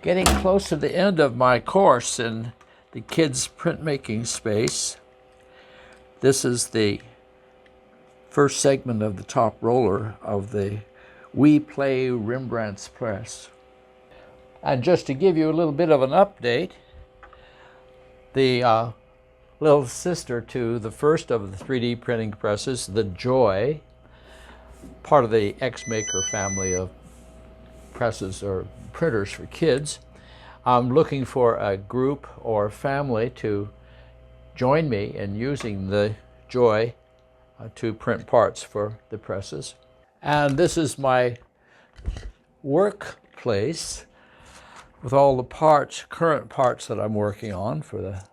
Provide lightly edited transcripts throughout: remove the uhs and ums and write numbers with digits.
Getting close to the end of my course in the kids' printmaking space. This is the first segment of the top roller of the WeePLA Rembrandt Press. And just to give you a little bit of an update, the little sister to the first of the 3D printing presses, the Joy, part of the X-Maker family of presses or printers for kids. I'm looking for a group or family to join me in using the Joy to print parts for the presses. And this is my workplace with all the parts, current parts that I'm working on for the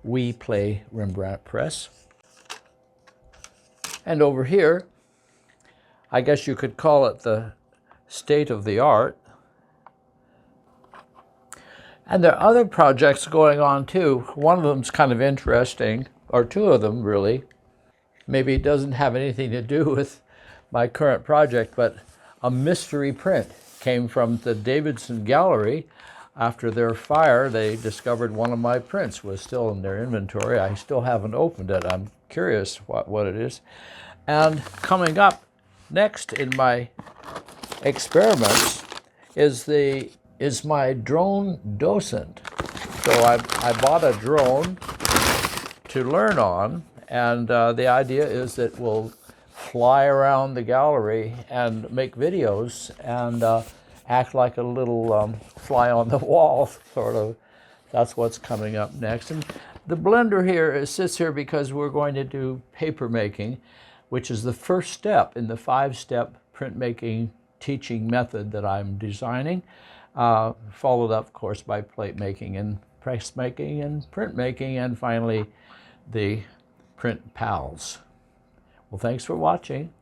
WeePLA Rembrandt Press. And over here, I guess you could call it the state of the art. And there are other projects going on too. One of them's kind of interesting, or two of them really. Maybe it doesn't have anything to do with my current project, but a mystery print came from the Davidson Gallery. After their fire, they discovered one of my prints was still in their inventory. I still haven't opened it. I'm curious what it is. And coming up next in my experiments is my drone docent. So I bought a drone to learn on, and the idea is that we'll fly around the gallery and make videos and act like a little fly on the wall, sort of. That's what's coming up next. And the blender here sits here because we're going to do paper making, which is the first step in the 5-step printmaking teaching method that I'm designing, followed up, of course, by plate making and press making and printmaking, and finally the print pals. Well, thanks for watching.